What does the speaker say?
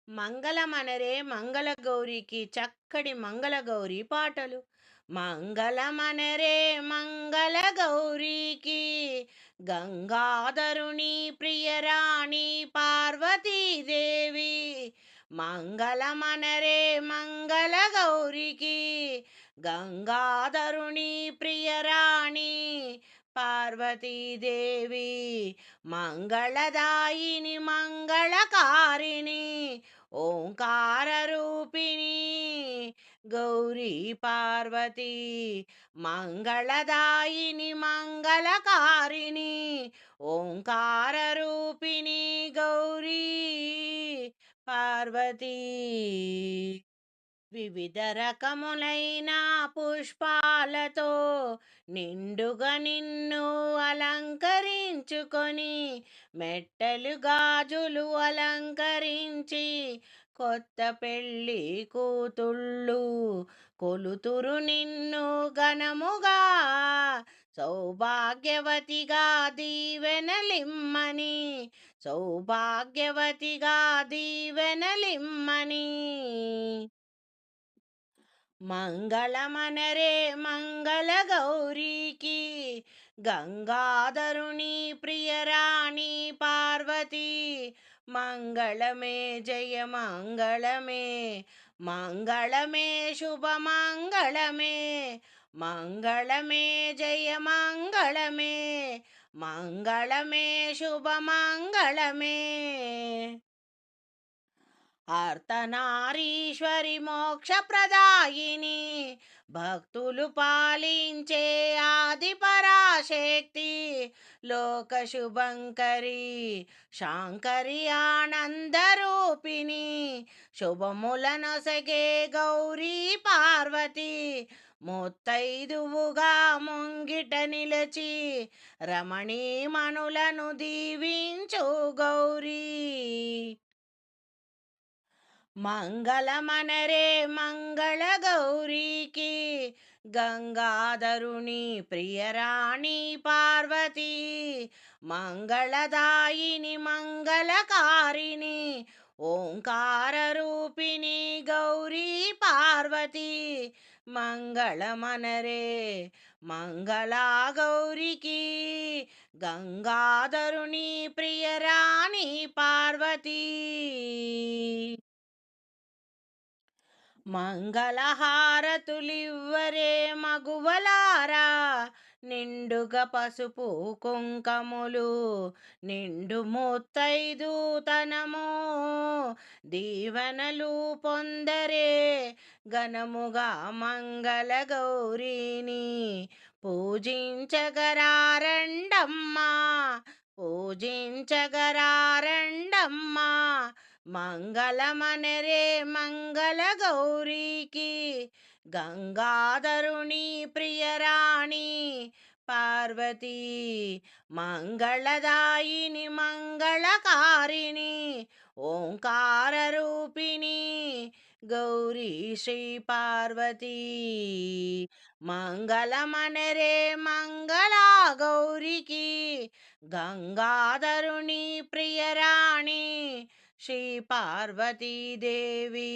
మంగళమనరే మంగళగౌరికి చక్కటి మంగళగౌరి పాటలు. మంగళమనరే మంగళగౌరికి గంగాధరుని ప్రియరాణి పార్వతీదేవి. మంగళమనరే మంగళగౌరికి గంగాధరుని ప్రియరాణి పార్వతీదేవి. మంగళదాయిని మంగళకారిణి ఓంకార రూపిణి గౌరీ పార్వతి. మంగళదాయిని మంగళకారిణి ఓంకార రూపిణి గౌరీ పార్వతి. వివిధ రకములైన పుష్పాలతో నిండుగా నిన్ను అలంకరించుకొని, మెట్టలు గాజులు అలంకరించి, కొత్త పెళ్ళి కూతుళ్ళు కొలుతురు నిన్ను ఘనముగా. సౌభాగ్యవతిగా దీవెనలిమ్మని, సౌభాగ్యవతిగా దీవెనలిమ్మని. మంగళమనరే మంగళగౌరికి గంగాధరుని ప్రియరాణి పార్వతి. మంగళమే జయ మంగళమే, మంగళమే శుభమంగళమే, మంగళమే జయ మంగళమే, మంగళమే శుభమంగళమే. అర్ధనారీశ్వరి మోక్షప్రదాయిని, భక్తులు పాలించే ఆది పరాశక్తి. లోక శుభంకరి శాంకరి ఆనందరూపిణి, శుభములనొసగే గౌరీ పార్వతి. ముత్తైదువుగా ముంగిట నిలచి రమణీమణులను దీవించు గౌరీ. మంగళమనరే మంగళగౌరికి గంగాధరుని ప్రియరాణి పార్వతి. మంగళదాయిని మంగళకారిణి ఓంకార రూపిణి గౌరీ పార్వతి. మంగళమనరే మంగళగౌరికి గంగాధరుని ప్రియరాణి పార్వతి. మంగళహారతులివ్వరే మగువలారా, నిండుగా పసుపు కుంకములు నిండు ముత్తైదుతనము. దీవెనలు పొందరే ఘనముగా మంగళగౌరిని, పూజించగరారండమ్మా, పూజించగరారండమ్మా. మంగళమనరే మంగళగౌరికి గంగాధరుని ప్రియరాణి పార్వతి. మంగళదాయిని మంగళకారిణి ఓంకార రూపిణి గౌరీ శ్రీ పార్వతి. మంగళమనరే మంగళగౌరికి గంగాధరుని ప్రియరాణి శ్రీ పార్వతీదేవి.